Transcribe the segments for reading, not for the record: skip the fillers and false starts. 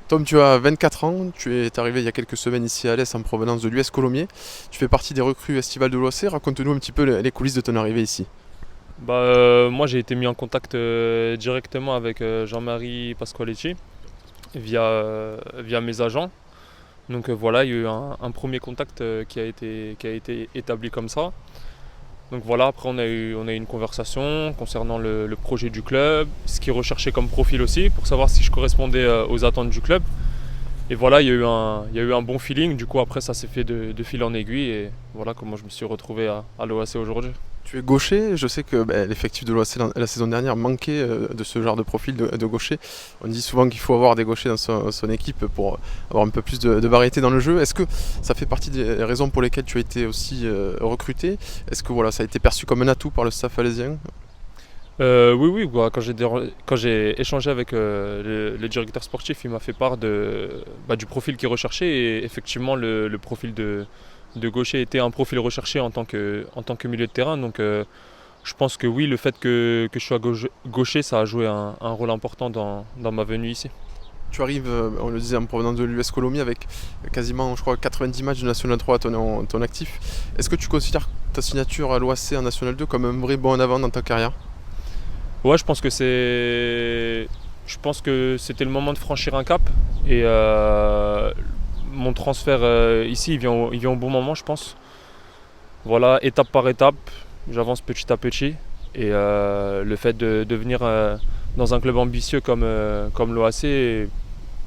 Tom, tu as 24 ans, tu es arrivé il y a quelques semaines ici à l'Est en provenance de l'US Colomiers. Tu fais partie des recrues estivales de l'OAC. Raconte-nous un petit peu les coulisses de ton arrivée ici. Moi j'ai été mis en contact directement avec Jean-Marie Pasqualetti via mes agents. Donc voilà, il y a eu un premier contact qui a été établi comme ça. Donc voilà, après on a eu une conversation concernant le projet du club, ce qu'ils recherchaient comme profil aussi, pour savoir si je correspondais aux attentes du club. Et voilà, il y a eu un bon feeling, du coup après ça s'est fait de fil en aiguille et voilà comment je me suis retrouvé à l'OAC aujourd'hui. Tu es gaucher, je sais que l'effectif de l'OAC la saison dernière manquait de ce genre de profil de gaucher. On dit souvent qu'il faut avoir des gauchers dans son équipe pour avoir un peu plus de variété dans le jeu. Est-ce que ça fait partie des raisons pour lesquelles tu as été aussi recruté? Est-ce que voilà, ça a été perçu comme un atout par le staff alésien? Oui, oui, bah, quand j'ai échangé avec le directeur sportif, il m'a fait part du profil qu'il recherchait et effectivement le profil de gaucher était un profil recherché en tant que milieu de terrain. Donc je pense que oui, le fait que je sois gaucher, ça a joué un rôle important dans ma venue ici. Tu arrives, on le disait, en provenance de l'US Colomiers avec quasiment, je crois, 90 matchs de National 3 à ton actif. Est-ce que tu considères ta signature à l'OAC en National 2 comme un vrai bond en avant dans ta carrière? Ouais, je pense que c'était le moment de franchir un cap et mon transfert ici, il vient au bon moment, je pense. Voilà, étape par étape, j'avance petit à petit. Et le fait de venir dans un club ambitieux comme l'OAC,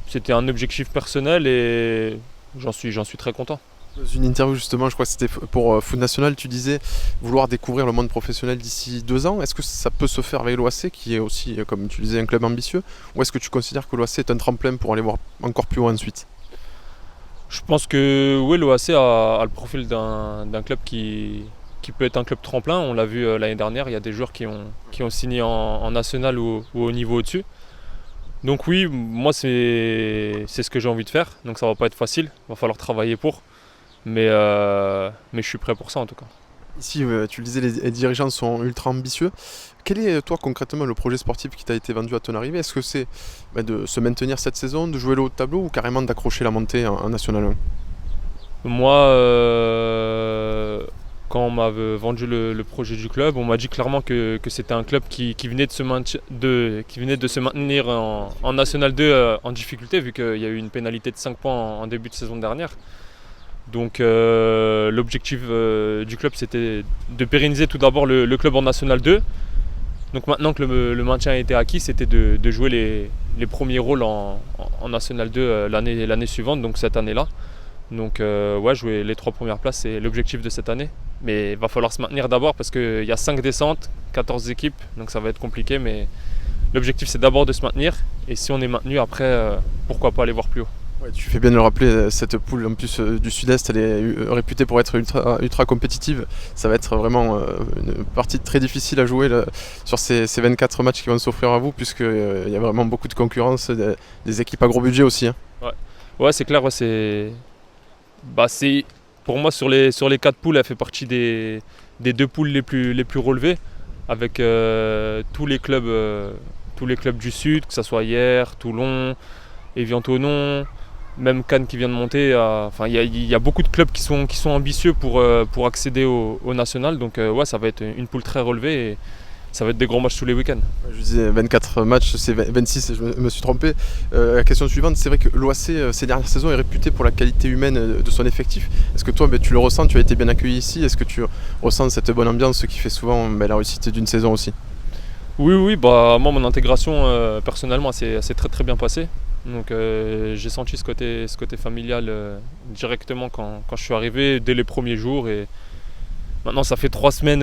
c'était un objectif personnel et j'en suis très content. Dans une interview justement, je crois que c'était pour Foot National, tu disais vouloir découvrir le monde professionnel d'ici 2 ans. Est-ce que ça peut se faire avec l'OAC qui est aussi, comme tu disais, un club ambitieux? Ou est-ce que tu considères que l'OAC est un tremplin pour aller voir encore plus haut ensuite? Je pense que oui, l'OAC a le profil d'un club qui peut être un club tremplin. On l'a vu l'année dernière, il y a des joueurs qui ont signé en national ou au niveau au-dessus. Donc oui, moi c'est ce que j'ai envie de faire. Donc ça va pas être facile, il va falloir travailler pour. Mais je suis prêt pour ça en tout cas. Ici, tu le disais, les dirigeants sont ultra ambitieux. Quel est, toi, concrètement, le projet sportif qui t'a été vendu à ton arrivée? Est-ce que c'est de se maintenir cette saison, de jouer le haut de tableau ou carrément d'accrocher la montée en National 1? Moi, quand on m'avait vendu le projet du club, on m'a dit clairement que c'était un club qui venait de se maintenir en National 2 en difficulté, vu qu'il y a eu une pénalité de 5 points en début de saison dernière. Donc l'objectif du club, c'était de pérenniser tout d'abord le club en National 2. Donc maintenant que le maintien a été acquis, c'était de jouer les premiers rôles en National 2 l'année suivante, donc cette année-là. Donc ouais, jouer les 3 premières places, c'est l'objectif de cette année. Mais il va falloir se maintenir d'abord parce qu'il y a 5 descentes, 14 équipes, donc ça va être compliqué. Mais l'objectif c'est d'abord de se maintenir. Et si on est maintenu après, pourquoi pas aller voir plus haut. Ouais, tu fais bien de le rappeler, cette poule en plus du Sud-Est, elle est réputée pour être ultra compétitive. Ça va être vraiment une partie très difficile à jouer là, sur ces 24 matchs qui vont s'offrir à vous, puisqu'il y a vraiment beaucoup de concurrence, des équipes à gros budget aussi, hein. Ouais, ouais, c'est clair, ouais, pour moi sur les 4 poules, elle fait partie des 2 poules les plus relevées avec tous les clubs du Sud, que ce soit Hyères, Toulon, Évian-Thonon, même Cannes qui vient de monter. Enfin, il y a beaucoup de clubs qui sont ambitieux pour accéder au national. Donc ouais, ça va être une poule très relevée et ça va être des gros matchs tous les week-ends. Je disais 24 matchs, c'est 26 et je me suis trompé. La question suivante, c'est vrai que l'OAC ces dernières saisons est réputé pour la qualité humaine de son effectif. Est-ce que toi tu le ressens, tu as été bien accueilli ici? Est-ce que tu ressens cette bonne ambiance qui fait souvent la réussite d'une saison aussi? Oui, oui, bah moi mon intégration personnellement s'est très très bien passée. Donc j'ai senti ce côté familial directement quand je suis arrivé dès les premiers jours et maintenant ça fait 3 semaines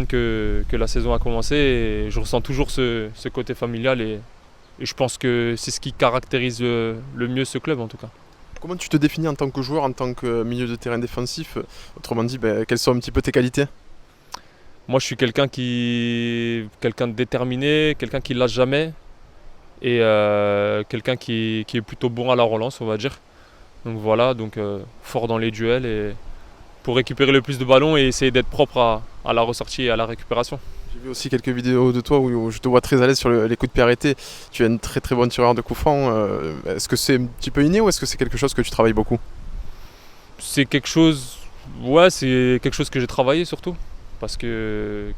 que la saison a commencé et je ressens toujours ce côté familial et je pense que c'est ce qui caractérise le mieux ce club en tout cas. Comment tu te définis en tant que joueur, en tant que milieu de terrain défensif? Autrement dit, quelles sont un petit peu tes qualités? Moi je suis quelqu'un de déterminé, quelqu'un qui lâche jamais et quelqu'un qui est plutôt bon à la relance on va dire. Donc voilà, donc fort dans les duels et pour récupérer le plus de ballons et essayer d'être propre à la ressortie et à la récupération. J'ai vu aussi quelques vidéos de toi où je te vois très à l'aise sur les coups de pied arrêtés. Tu es un très très bon tireur de coups francs. Est-ce que c'est un petit peu inné ou est-ce que c'est quelque chose que tu travailles beaucoup? C'est quelque chose, ouais, c'est quelque chose que j'ai travaillé surtout. Parce que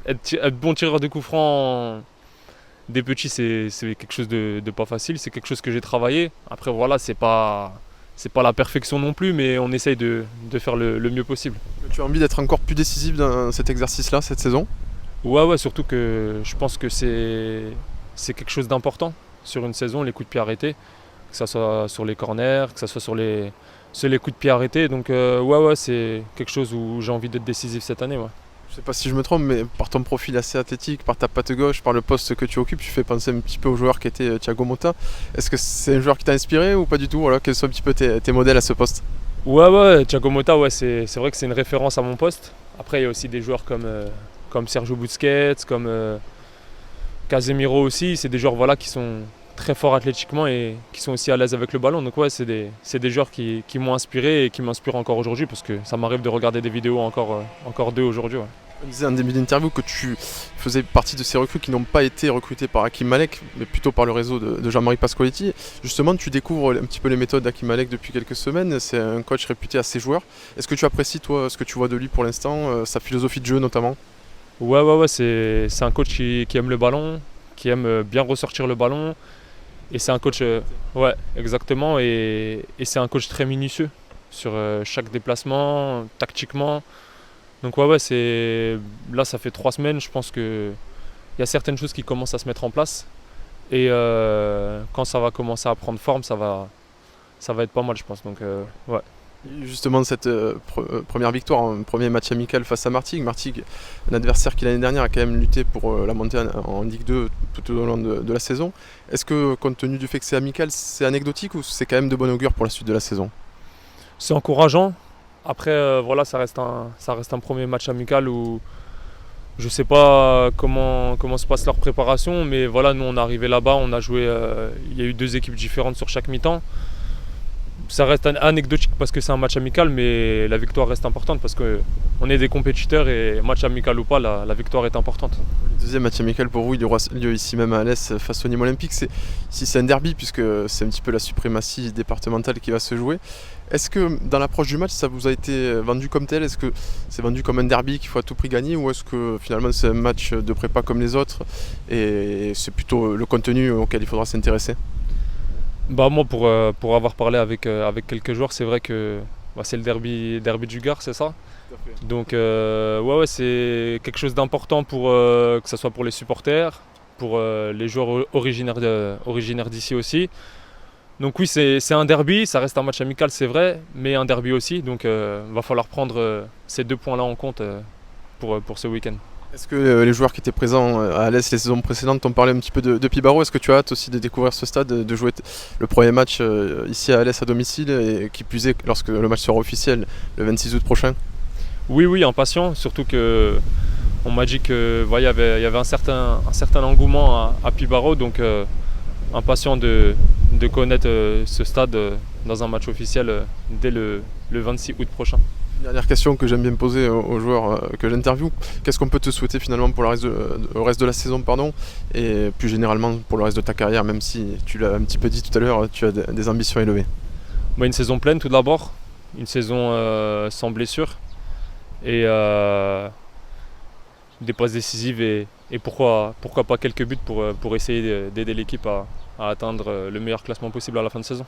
être bon tireur de coups francs des petits, c'est quelque chose de pas facile. C'est quelque chose que j'ai travaillé. Après, voilà, c'est pas la perfection non plus, mais on essaye de faire le mieux possible. Tu as envie d'être encore plus décisif dans cet exercice-là, cette saison? Ouais, ouais, surtout que je pense que c'est quelque chose d'important sur une saison, les coups de pied arrêtés, que ce soit sur les corners, que ce soit sur les coups de pied arrêtés. Donc, ouais, ouais, c'est quelque chose où j'ai envie d'être décisif cette année. Ouais. Je sais pas si je me trompe, mais par ton profil assez athlétique, par ta patte gauche, par le poste que tu occupes, tu fais penser un petit peu au joueur qui était Thiago Motta. Est-ce que c'est un joueur qui t'a inspiré ou pas du tout? Voilà, quels sont un petit peu tes modèles à ce poste? Ouais, ouais, Thiago Motta, ouais, c'est vrai que c'est une référence à mon poste. Après, il y a aussi des joueurs comme Sergio Busquets, comme Casemiro aussi. C'est des joueurs voilà, qui sont très forts athlétiquement et qui sont aussi à l'aise avec le ballon. Donc ouais, c'est des joueurs qui m'ont inspiré et qui m'inspirent encore aujourd'hui parce que ça m'arrive de regarder des vidéos encore d'eux aujourd'hui. Ouais. On disait en début d'interview que tu faisais partie de ces recrues qui n'ont pas été recrutées par Hakim Malek, mais plutôt par le réseau de Jean-Marie Pasqualetti. Justement, tu découvres un petit peu les méthodes d'Hakim Malek depuis quelques semaines. C'est un coach réputé à ses joueurs. Est-ce que tu apprécies, toi, ce que tu vois de lui pour l'instant, sa philosophie de jeu notamment? Ouais, ouais, ouais, c'est un coach qui aime le ballon, qui aime bien ressortir le ballon. Et c'est un coach, ouais, exactement. Et c'est un coach très minutieux sur chaque déplacement, tactiquement. Donc ouais, ouais, là ça fait 3 semaines, je pense qu'il y a certaines choses qui commencent à se mettre en place. Et quand ça va commencer à prendre forme, ça va être pas mal, je pense. Donc ouais. Justement, cette première victoire, un premier match amical face à Martigues. Martigues, un adversaire qui l'année dernière a quand même lutté pour la montée en Ligue 2 tout au long de la saison. Est-ce que, compte tenu du fait que c'est amical, c'est anecdotique ou c'est quand même de bon augure pour la suite de la saison? C'est encourageant. Après, voilà, ça reste un premier match amical où je sais pas comment se passe leur préparation, mais voilà, nous on est arrivé là-bas, on a joué, il y a eu 2 équipes différentes sur chaque mi-temps. Ça reste anecdotique parce que c'est un match amical, mais la victoire reste importante parce qu'on est des compétiteurs et match amical ou pas, la victoire est importante. Le deuxième match amical pour vous, il aura lieu ici même à Alès face au Nîmes Olympique. C'est un derby puisque c'est un petit peu la suprématie départementale qui va se jouer. Est-ce que dans l'approche du match, ça vous a été vendu comme tel? Est-ce que c'est vendu comme un derby qu'il faut à tout prix gagner ou est-ce que finalement c'est un match de prépa comme les autres et c'est plutôt le contenu auquel il faudra s'intéresser? Bah moi pour avoir parlé avec quelques joueurs, c'est vrai que c'est le derby du Gard, c'est ça. Donc ouais, ouais, c'est quelque chose d'important pour que ce soit pour les supporters, pour les joueurs originaires d'ici aussi. Donc oui, c'est un derby, ça reste un match amical, c'est vrai, mais un derby aussi. Donc va falloir prendre ces 2 points-là en compte pour ce week-end. Est-ce que les joueurs qui étaient présents à Alès les saisons précédentes t'ont parlé un petit peu de Pibaro? Est-ce que tu as hâte aussi de découvrir ce stade, de jouer le premier match ici à Alès à domicile et qui plus est lorsque le match sera officiel le 26 août prochain? Oui, oui, impatient, surtout que on m'a dit que il y avait un certain engouement à Pibaro, donc impatient de connaître ce stade dans un match officiel dès le 26 août prochain. Dernière question que j'aime bien poser aux joueurs que j'interviewe. Qu'est-ce qu'on peut te souhaiter finalement pour le reste de la saison et plus généralement pour le reste de ta carrière, même si tu l'as un petit peu dit tout à l'heure, tu as des ambitions élevées? Une saison pleine tout d'abord, une saison sans blessure et des passes décisives et pourquoi pas quelques buts pour essayer d'aider l'équipe à atteindre le meilleur classement possible à la fin de saison.